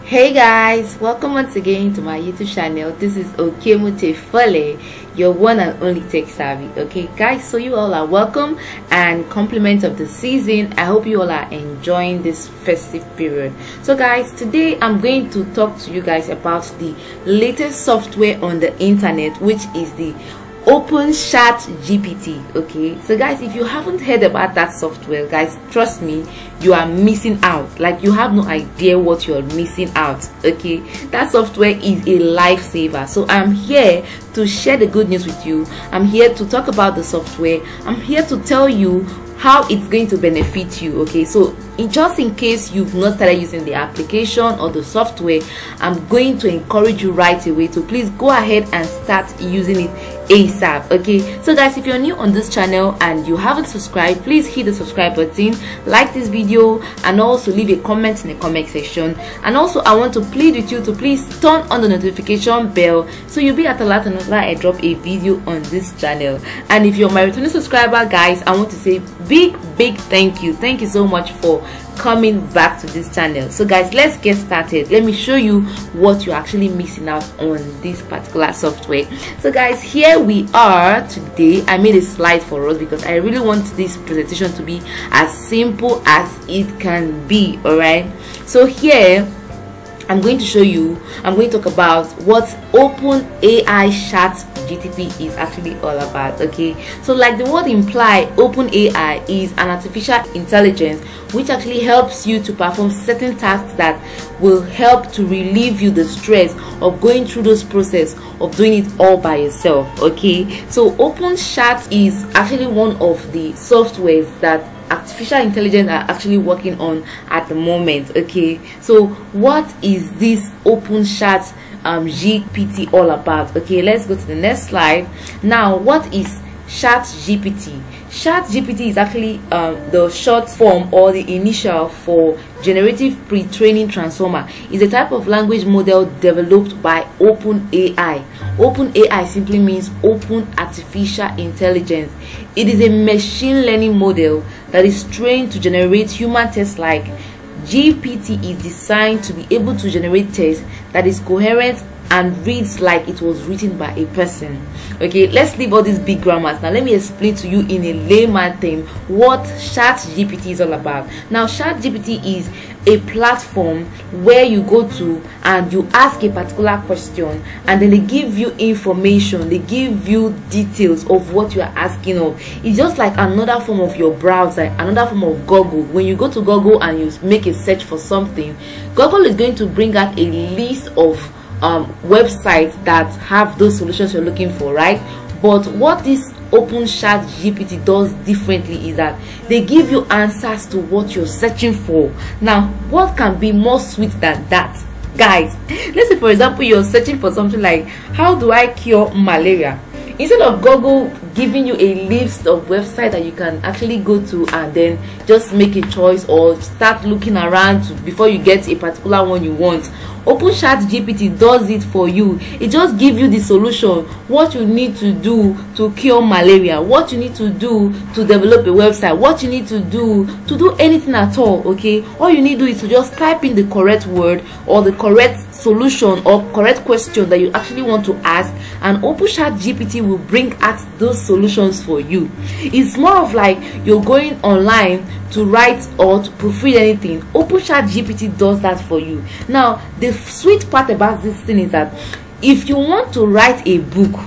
Hey guys, welcome once again to my YouTube channel. This is Fole, your one and only tech savvy. Okay guys, so you all are welcome and compliments of the season. I hope you all are enjoying this festive period. So guys, today I'm going to talk to you guys about the latest software on the internet, which is the CHAT GPT. Okay, so guys, if you haven't heard about that software, guys, trust me, you are missing out. Like, you have no idea what you're missing out. Okay, that software is a lifesaver. So I'm here to share the good news with you. I'm here to talk about the software. I'm here to tell you how it's going to benefit you. Okay, so just in case you've not started using the application or the software, I'm going to encourage you right away to please go ahead and start using it ASAP. Okay, so guys, if you're new on this channel and you haven't subscribed, please hit the subscribe button, like this video, and also leave a comment in the comment section. And also, I want to plead with you to please turn on the notification bell so you'll be at alert whenever I drop a video on this channel. And if you're my returning subscriber, guys, I want to say big thank you so much for coming back to this channel. So guys, let's get started. Let me show you what you're actually missing out on this particular software. So guys, here we are today. I made a slide for us because I really want this presentation to be as simple as it can be. All right, so here I'm going to show you, I'm going to talk about what openai chat GPT is actually all about. Okay, so like the word imply, openai is an artificial intelligence which actually helps you to perform certain tasks that will help to relieve you the stress of going through this process of doing it all by yourself. Okay, so openai is actually one of the softwares that artificial intelligence are actually working on at the moment. Okay, so what is this openai GPT all about? Okay, let's go to the next slide. Now, what is chat GPT? Chat GPT is actually the short form or the initial for generative pre-training transformer. It's a type of language model developed by openai. openai simply means open artificial intelligence. It is a machine learning model that is trained to generate human text. Like GPT is designed to be able to generate text that is coherent and reads like it was written by a person. Okay, let's leave all these big grammars. Now let me explain to you in a layman term what chat GPT is all about. Now, chat GPT is a platform where you go to and you ask a particular question, and then they give you information, they give you details of what you are asking of. It's just like another form of your browser, another form of Google. When you go to Google and you make a search for something, Google is going to bring out a list of websites that have those solutions you're looking for, right? But what this chat GPT does differently is that they give you answers to what you're searching for. Now, what can be more sweet than that, guys? Let's say, for example, you're searching for something like, how do I cure malaria? Instead of Google giving you a list of websites that you can actually go to and then just make a choice or start looking around before you get a particular one you want, chat GPT does it for you. It just gives you the solution, what you need to do to cure malaria, what you need to do to develop a website, what you need to do anything at all. Okay, all you need to do is to just type in the correct word or the correct solution or correct question that you actually want to ask, and chat GPT will bring out those solutions for you. It's more of like you're going online to write or to proofread anything. chat GPT does that for you. Now, the sweet part about this thing is that if you want to write a book,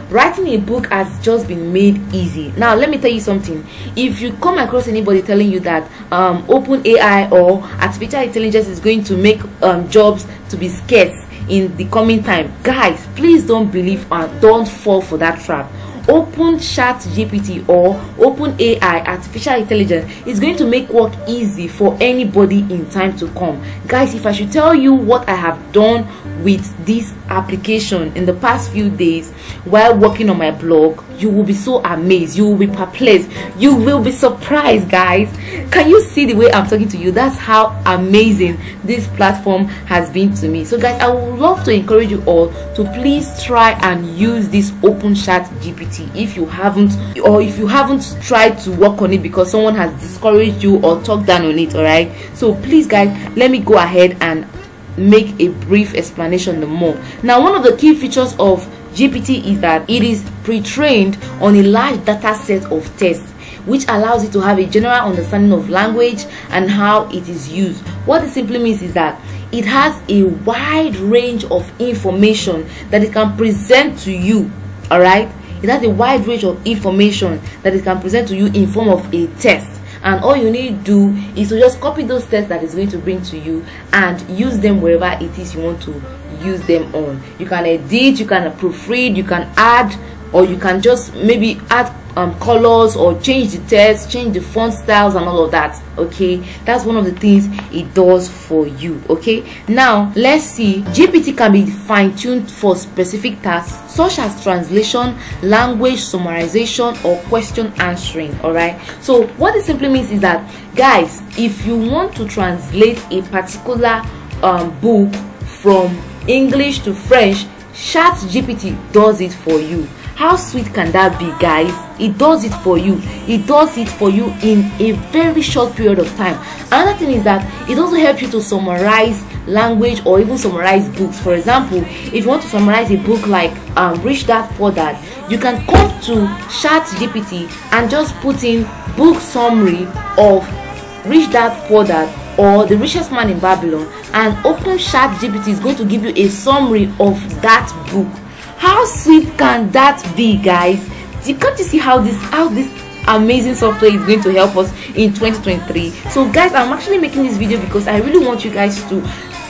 writing a book has just been made easy. Now let me tell you something. If you come across anybody telling you that openai or artificial intelligence is going to make jobs to be scarce in the coming time, guys, please don't believe and don't fall for that trap. chat GPT or openai artificial intelligence is going to make work easy for anybody in time to come. Guys, if I should tell you what I have done with this application in the past few days while working on my blog, you will be so amazed, you will be perplexed, you will be surprised. Guys, can you see the way I'm talking to you? That's how amazing this platform has been to me. So guys, I would love to encourage you all to please try and use this chat GPT if you haven't, or if you haven't tried to work on it because someone has discouraged you or talked down on it. All right, so please guys, let me go ahead and make a brief explanation the more. Now, one of the key features of GPT is that it is pre-trained on a large data set of text, which allows it to have a general understanding of language and how it is used. What this simply means is that it has a wide range of information that it can present to you. All right, it has a wide range of information that it can present to you in form of a text, and all you need to do is to just copy those texts that it's going to bring to you and use them wherever it is you want to use them on. You can edit, you can proofread, you can add, or you can just maybe add colors or change the text, change the font styles and all of that. Okay, that's one of the things it does for you. Okay, now let's see. GPT can be fine-tuned for specific tasks such as translation, language summarization, or question answering. All right, so what it simply means is that, guys, if you want to translate a particular book from English to French, Chat GPT does it for you. How sweet can that be, guys? It does it for you. It does it for you in a very short period of time. Another thing is that it also helps you to summarize language or even summarize books. For example, if you want to summarize a book like Rich Dad Poor Dad, you can come to Chat GPT and just put in book summary of Rich Dad Poor Dad or The Richest Man in Babylon, and Open Chat GPT is going to give you a summary of that book. How sweet can that be, guys? Can't you see how this amazing software is going to help us in 2023? So guys, I'm actually making this video because I really want you guys to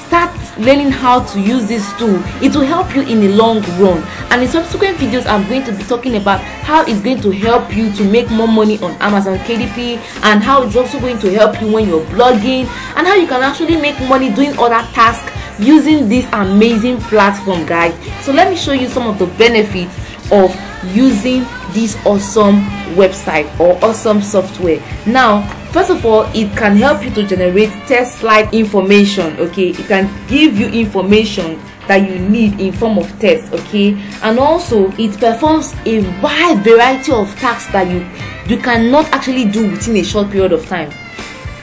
start learning how to use this tool. It will help you in the long run, and in subsequent videos I'm going to be talking about how it's going to help you to make more money on Amazon KDP, and how it's also going to help you when you're blogging, and how you can actually make money doing other tasks using this amazing platform, guys. So let me show you some of the benefits of using this awesome website or awesome software. Now, first of all, it can help you to generate text-like information. Okay, it can give you information that you need in form of text. Okay, and also it performs a wide variety of tasks that you cannot actually do within a short period of time.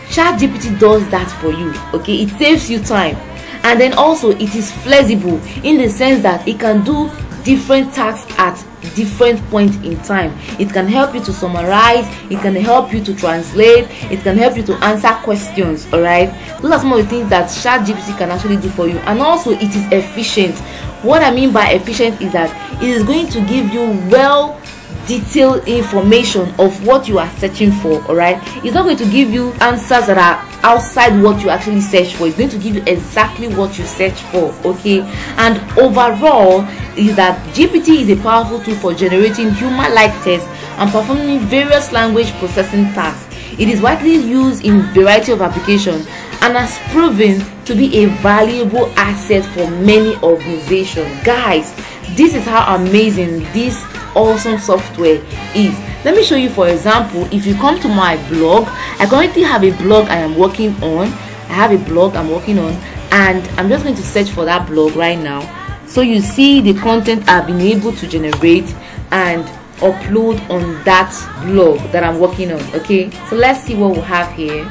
ChatGPT does that for you. Okay, it saves you time. And then also it is flexible in the sense that it can do different tasks at different points in time. It can help you to summarize, it can help you to translate, it can help you to answer questions. All right, those are some of the things that ChatGPT can actually do for you. And also it is efficient. What I mean by efficient is that it is going to give you well detailed information of what you are searching for. All right, it's not going to give you answers that are outside what you actually search for. It's going to give you exactly what you search for. Okay, and overall is that GPT is a powerful tool for generating human-like text and performing various language processing tasks. It is widely used in a variety of applications and has proven to be a valuable asset for many organizations. Guys, this is how amazing this awesome software is. Let me show you. For example, if you come to my blog, I currently have a blog I am working on. I have a blog I'm working on, and I'm just going to search for that blog right now. So you see the content I've been able to generate and upload on that blog that I'm working on. Okay, so let's see what we have here.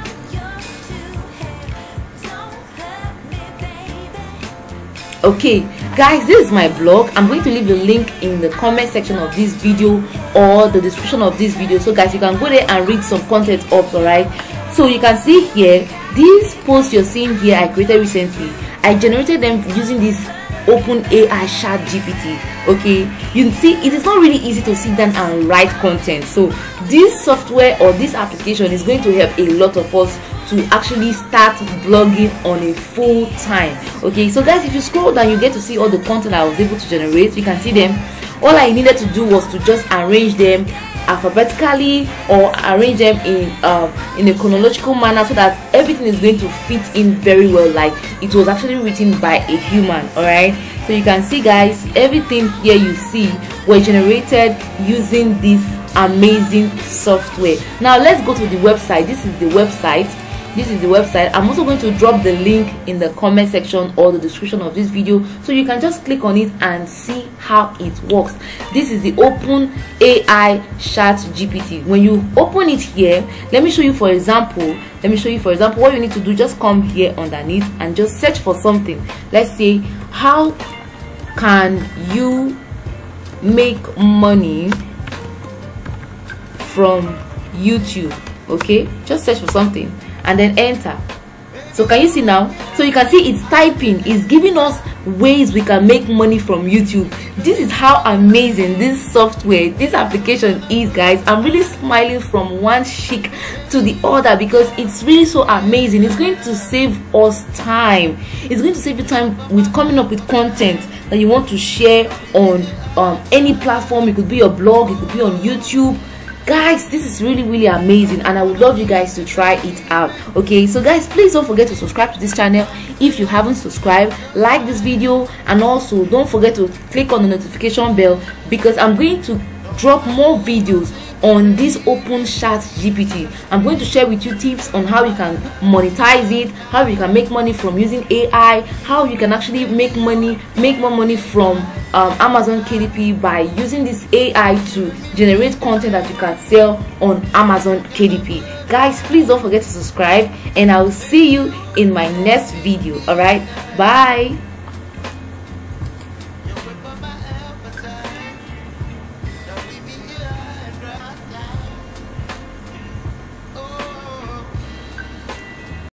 Okay guys, this is my blog. I'm going to leave the link in the comment section of this video or the description of this video, so guys, you can go there and read some content up. All right, so you can see here, these posts you're seeing here I created recently. I generated them using this openai Chat GPT. Okay, you see, it is not really easy to sit down and write content. So this software or this application is going to help a lot of us to actually start blogging on a full time. Okay, so guys, if you scroll down, you get to see all the content I was able to generate. You can see them. All I needed to do was to just arrange them alphabetically or arrange them in a chronological manner so that everything is going to fit in very well, like it was actually written by a human. All right, so you can see, guys, everything here you see were generated using this amazing software. Now let's go to the website. This is the website. I'm also going to drop the link in the comment section or the description of this video, so you can just click on it and see how how it works. This is the openai chat GPT. When you open it here, let me show you for example. What you need to do, just come here underneath and just search for something. Let's say, how can you make money from YouTube? Okay, just search for something and then enter. So can you see now? So you can see it's typing, it's giving us ways we can make money from YouTube. This is how amazing this software, this application is, guys. I'm really smiling from one cheek to the other because it's really so amazing. It's going to save us time. It's going to save you time with coming up with content that you want to share on any platform. It could be your blog, it could be on YouTube. Guys, this is really amazing, and I would love you guys to try it out. Okay, so guys, please don't forget to subscribe to this channel if you haven't subscribed. Like this video, and also don't forget to click on the notification bell because I'm going to drop more videos on this open chat GPT. I'm going to share with you tips on how you can monetize it, how you can make money from using AI, how you can actually make more money from Amazon KDP by using this AI to generate content that you can sell on Amazon KDP. Guys, please don't forget to subscribe, and I will see you in my next video. All right, bye.